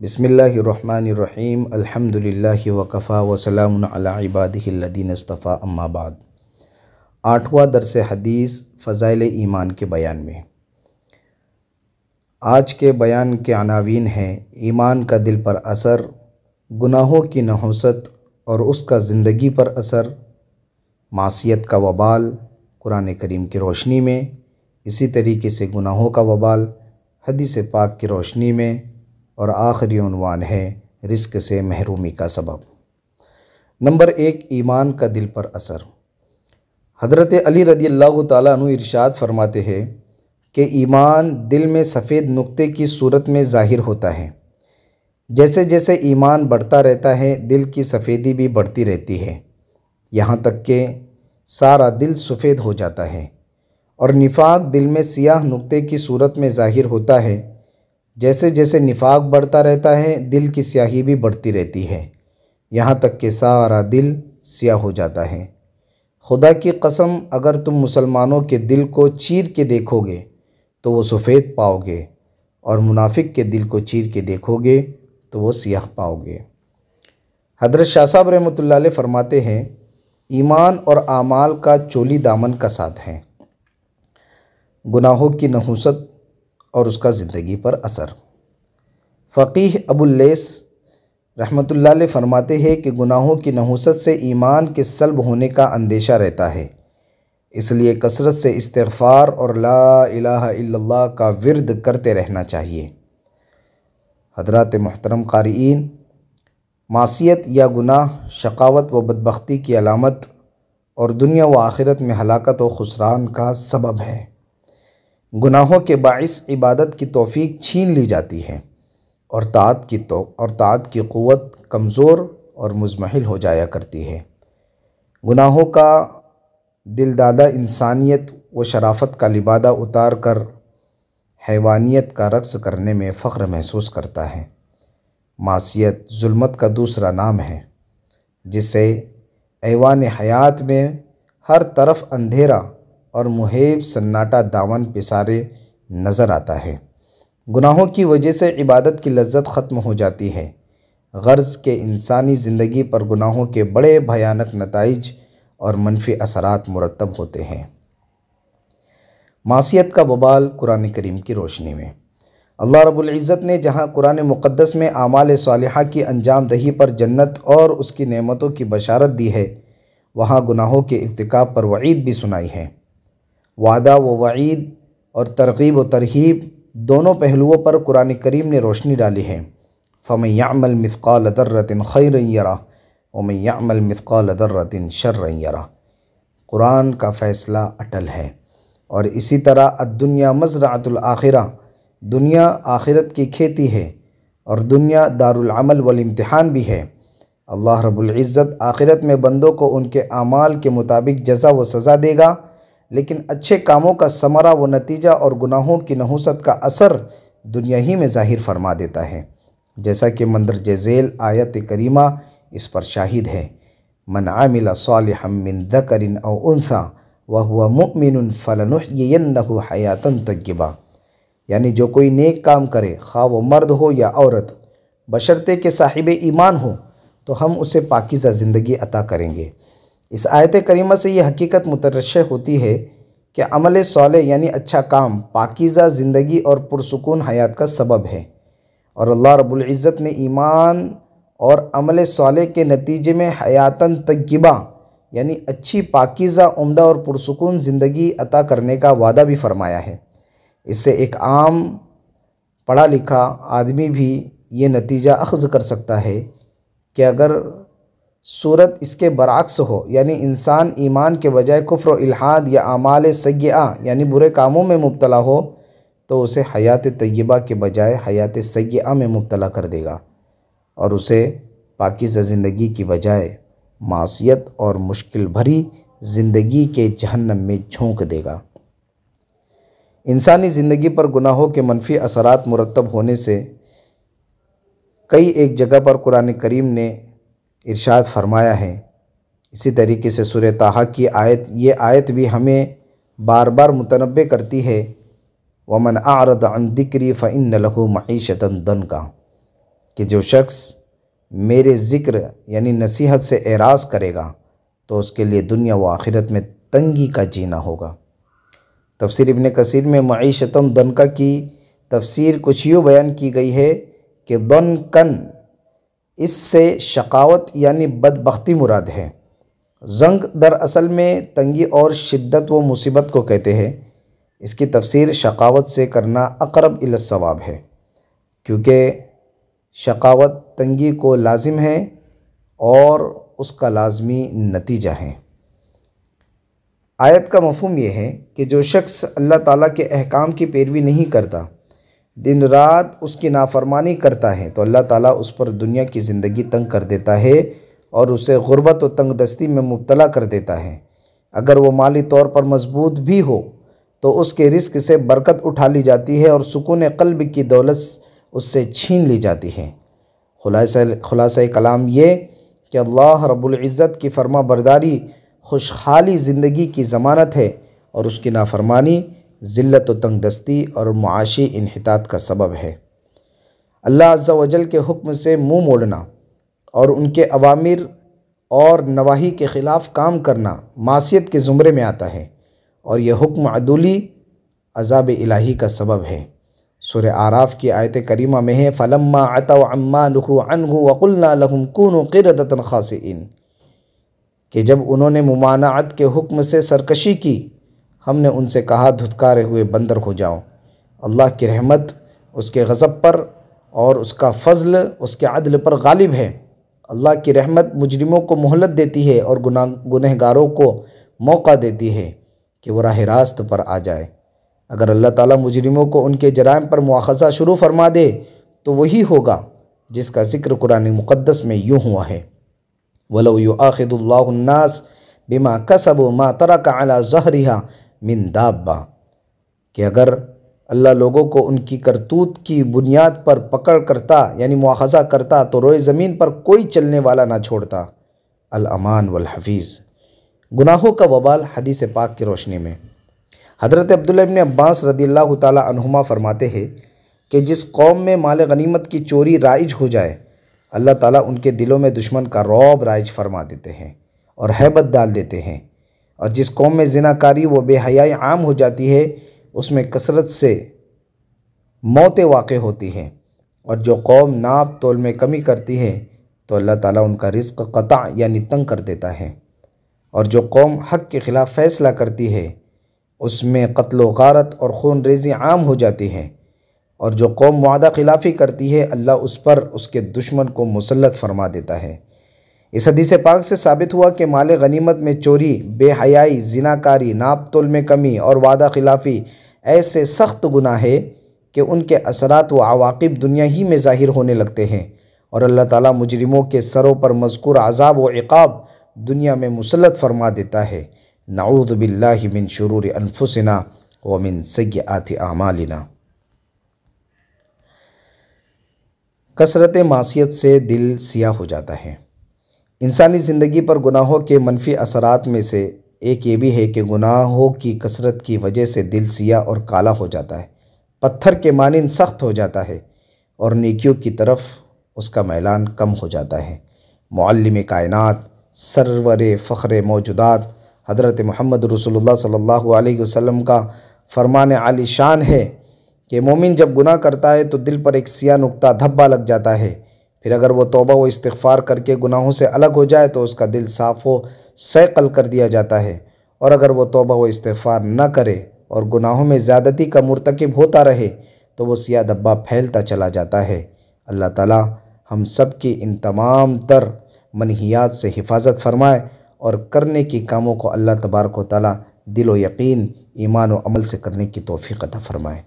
بسم اللہ الرحمن الرحیم الحمدللہ وکفا وسلام علی عبادہ الذین اصطفیٰ اما بعد۔ 8واں درس حدیث فضائل ایمان کے بیان میں آج کے بیان کے عناوین ہیں: ایمان کا دل پر اثر، گناہوں کی نحوست اور اس کا زندگی پر اثر، معصیت کا وبال قرآن کریم کی روشنی میں، اسی طریقے سے گناہوں کا وبال حدیث پاک کی روشنی میں، اور آخری عنوان ہے رزق سے محرومی کا سبب۔ نمبر 1، ایمان کا دل پر اثر۔ حضرت علی رضی اللہ تعالیٰ عنہ ارشاد فرماتے ہیں کہ ایمان دل میں سفید نقطے کی صورت میں ظاہر ہوتا ہے۔ جیسے جیسے ایمان بڑھتا رہتا ہے دل کی سفیدی بھی بڑھتی رہتی ہے، یہاں تک کہ سارا دل سفید ہو جاتا ہے۔ اور نفاق دل میں سیاہ نقطے کی صورت میں ظاہر ہوتا ہے۔ جیسے جیسے نفاق بڑھتا رہتا ہے دل کی سیاہی بھی بڑھتی رہتی ہے، یہاں تک کہ سارا دل سیاہ ہو جاتا ہے۔ خدا کی قسم، اگر تم مسلمانوں کے دل کو چیر کے دیکھو گے تو وہ سفید پاؤ گے، اور منافق کے دل کو چیر کے دیکھو گے تو وہ سیاہ پاؤ گے۔ حضرت شاہ صاحب رحمۃ اللہ علیہ فرماتے ہیں، ایمان اور اعمال کا چولی دامن کا ساتھ ہے، گناہوں کی نحوست اور اس کا زندگی پر اثر۔ فقیہ ابو اللیث رحمۃ اللہ علیہ فرماتے ہیں کہ گناہوں کی نحوست سے ایمان کے سلب ہونے کا اندیشہ رہتا ہے، اس لیے کثرت سے استغفار اور لا الہ الا اللہ کا ورد کرتے رہنا چاہیے۔ حضرات محترم قارئین، معصیت یا گناہ شقاوت و بدبختی کی علامت اور دنیا و آخرت میں ہلاکت و خسران کا سبب ہے۔ گناہوں کے باعث عبادت کی توفیق چھین لی جاتی ہے، اور طاعت کی قوت کمزور اور مضمحل ہو جایا کرتی ہے۔ گناہوں کا دلدادہ انسانیت و شرافت کا لبادہ اتار کر حیوانیت کا رقص کرنے میں فخر محسوس کرتا ہے۔ معصیت ظلمت کا دوسرا نام ہے، جس سے ایوان حیات میں ہر طرف اندھیرا اور محیب سناٹا دامن پسارے نظر آتا ہے۔ گناہوں کی وجہ سے عبادت کی لذت ختم ہو جاتی ہے۔ غرض کہ انسانی زندگی پر گناہوں کے بڑے بھیانک نتائج اور منفی اثرات مرتب ہوتے ہیں۔ معصیت کا وبال قرآن کریم کی روشنی میں اللہ رب العزت نے جہاں قرآن مقدس میں اعمال صالحہ کی انجام دہی پر جنت اور اس کی نعمتوں کی بشارت دی ہے، وہاں گناہوں کے ارتکاب پر وعید بھی سنائی ہے۔ وعدہ و وعید اور ترغیب و ترہیب دونوں پہلوؤں پر قرآن کریم نے روشنی ڈالی ہے۔ فَمَن يَعْمَلْ مِثْقَالَ ذَرَّةٍ خَيْرًا يَرَهُ وَمَن يَعْمَلْ مِثْقَالَ ذَرَّةٍ شَرًّا يَرَهُ۔ قرآن کا فیصلہ اٹل ہے، اور اسی طرح الدنیا مزرعۃ الآخرہ، دنیا آخرت کی کھیتی ہے، اور دنیا دار العمل والامتحان بھی ہے۔ اللہ رب العزت آخرت میں بندوں کو ان کے اعمال کے مطابق جزا و سزا دے گا، لیکن اچھے کاموں کا ثمرہ و نتیجہ اور گناہوں کی نحوست کا اثر دنیا ہی میں ظاہر فرما دیتا ہے، جیسا کہ مندرجہ ذیل آیت کریمہ اس پر شاہد ہے۔ من عمل صالحا من ذکر او انثی وہو مؤمن فلنحیینہ حیاتا طیبہ، یعنی جو کوئی نیک کام کرے، خواہ وہ مرد ہو یا عورت، بشرطے کہ صاحب ایمان ہو، تو ہم اسے پاکیزہ زندگی عطا کریں گے۔ اس آیت کریمہ سے یہ حقیقت مترشح ہوتی ہے کہ عمل صالح یعنی اچھا کام پاکیزہ زندگی اور پرسکون حیات کا سبب ہے، اور اللہ رب العزت نے ایمان اور عمل صالح کے نتیجے میں حیاتاً طیبہ یعنی اچھی پاکیزہ عمدہ اور پرسکون زندگی عطا کرنے کا وعدہ بھی فرمایا ہے۔ اس سے ایک عام پڑھا لکھا آدمی بھی یہ نتیجہ اخذ کر سکتا ہے کہ اگر صورت اس کے برعکس ہو، یعنی انسان ایمان کے بجائے کفر و الحاد یا اعمال سیئہ یعنی برے کاموں میں مبتلا ہو، تو اسے حیات طیبہ کے بجائے حیات سیئہ میں مبتلا کر دے گا، اور اسے پاکیزہ زندگی کی بجائے معصیت اور مشکل بھری زندگی کے جہنم میں جھونک دے گا۔ انسانی زندگی پر گناہوں کے منفی اثرات مرتب ہونے سے کئی ایک جگہ پر قرآن کریم نے ارشاد فرمایا ہے۔ اسی طریقے سے سورہ طٰہٰ کی یہ آیت بھی ہمیں بار بار متنبہ کرتی ہے، وَمَنْ أَعْرَضَ عَنْ ذِكْرِي فَإِنَّ لَهُ مَعِيشَةً ضَنْكًا۔ کہ جو شخص میرے ذکر یعنی نصیحت سے اعراض کرے گا تو اس کے لیے دنیا و آخرت میں تنگی کا جینا ہوگا۔ تفسیر ابن کثیر میں معیشتاً ضنکا کی تفسیر کچھ یوں بیان کی گئی ہے کہ ضنکن اس سے شقاوت یعنی بدبختی مراد ہے۔ ضنک دراصل میں تنگی اور شدت و مصیبت کو کہتے ہیں۔ اس کی تفسیر شقاوت سے کرنا اقرب الی الصواب ہے، کیونکہ شقاوت تنگی کو لازم ہے اور اس کا لازمی نتیجہ ہے۔ آیت کا مفہوم یہ ہے کہ جو شخص اللہ تعالیٰ کے احکام کی پیروی نہیں کرتا، دن رات اس کی نافرمانی کرتا ہے، تو اللہ تعالیٰ اس پر دنیا کی زندگی تنگ کر دیتا ہے اور اسے غربت و تنگ دستی میں مبتلا کر دیتا ہے۔ اگر وہ مالی طور پر مضبوط بھی ہو تو اس کے رزق سے برکت اٹھا لی جاتی ہے اور سکون قلب کی دولت اس سے چھین لی جاتی ہے۔ خلاصہ کلام یہ کہ اللہ رب العزت کی فرما برداری خوشحالی زندگی کی ضمانت ہے اور اس کی نافرمانی ذلت و تنگ دستی اور معاشی انحطاط کا سبب ہے۔ اللہ عز و جل کے حکم سے منہ موڑنا اور ان کے اوامر اور نواہی کے خلاف کام کرنا معصیت کے زمرے میں آتا ہے، اور یہ حکم عدولی عذاب الہی کا سبب ہے۔ سورہ اعراف کی آیت کریمہ میں ہے فَلَمَّا عَتَوْا عَمَّا نُهُوا عَنْهُ وَقُلْنَا لَهُمْ كُونُوا قِرَدَةً خَاسِئِينَ کہ جب انہوں نے ممانعت کے حکم سے سرکشی کی، ہم نے ان سے کہا دھتکارے ہوئے بندر ہو جاؤ۔ اللہ کی رحمت اس کے غضب پر اور اس کا فضل اس کے عدل پر غالب ہے۔ اللہ کی رحمت مجرموں کو مہلت دیتی ہے اور گنہگاروں کو موقع دیتی ہے کہ وہ راہ راست پر آ جائے۔ اگر اللہ تعالیٰ مجرموں کو ان کے جرائم پر مواخذہ شروع فرما دے تو وہی ہوگا جس کا ذکر قرآن مقدس میں یوں ہوا ہے وَلَوْ يُؤَاخِذُ اللَّهُ النَّاسَ بِمَا كَسَبُوا مَا تَرَكَ عَلَى ظَهْرِهَا مِن دَابَّةٍ کہ اگر اللہ لوگوں کو ان کی کرتوت کی بنیاد پر پکڑ کرتا یعنی مواخذہ کرتا تو روئے زمین پر کوئی چلنے والا نہ چھوڑتا۔ الامان والحفیظ۔ گناہوں کا وبال حدیث پاک کی روشنی میں حضرت عبداللہ ابن عباس رضی اللہ تعالی عنہما فرماتے ہیں کہ جس قوم میں مال غنیمت کی چوری رائج ہو جائے، اللہ تعالیٰ ان کے دلوں میں دشمن کا رعب رائج فرما دیتے ہیں اور ہیبت ڈال دیتے ہیں، اور جس قوم میں زناکاری و بے حیائی عام ہو جاتی ہے اس میں کثرت سے موتیں واقع ہوتی ہیں، اور جو قوم ناپ تول میں کمی کرتی ہے تو اللہ تعالیٰ ان کا رزق قطع یعنی تنگ کر دیتا ہے، اور جو قوم حق کے خلاف فیصلہ کرتی ہے اس میں قتل و غارت اور خون ریزی عام ہو جاتی ہے، اور جو قوم وعدہ خلافی کرتی ہے اللہ اس پر اس کے دشمن کو مسلط فرما دیتا ہے۔ اس حدیث پاک سے ثابت ہوا کہ مال غنیمت میں چوری، بے حیائی، زناکاری، ناپ تول میں کمی اور وعدہ خلافی ایسے سخت گناہ ہے کہ ان کے اثرات و عواقب دنیا ہی میں ظاہر ہونے لگتے ہیں، اور اللہ تعالیٰ مجرموں کے سروں پر مذکور عذاب و عقاب دنیا میں مسلط فرما دیتا ہے۔ نعوذ باللہ من شرور انفسنا ومن سیئات اعمالنا۔ کثرت معصیت سے دل سیاہ ہو جاتا ہے۔ انسانی زندگی پر گناہوں کے منفی اثرات میں سے ایک یہ بھی ہے کہ گناہوں کی کثرت کی وجہ سے دل سیاہ اور کالا ہو جاتا ہے، پتھر کے مانند سخت ہو جاتا ہے، اور نیکیوں کی طرف اس کا میلان کم ہو جاتا ہے۔ معلم کائنات، سرور فخر موجودات حضرت محمد رسول اللہ صلی اللہ علیہ وسلم کا فرمان عالی شان ہے کہ مومن جب گناہ کرتا ہے تو دل پر ایک سیاہ نقطہ دھبا لگ جاتا ہے، پھر اگر وہ توبہ و استغفار کر کے گناہوں سے الگ ہو جائے تو اس کا دل صاف و صیقل کر دیا جاتا ہے، اور اگر وہ توبہ و استغفار نہ کرے اور گناہوں میں زیادتی کا مرتکب ہوتا رہے تو وہ سیاہ دھبا پھیلتا چلا جاتا ہے۔ اللہ تعالی ہم سب کی ان تمام تر منہیات سے حفاظت فرمائے اور کرنے کی کاموں کو اللہ تبارک و تعالی دل و یقین، ایمان و عمل سے کرنے کی توفیق عطا فرمائے۔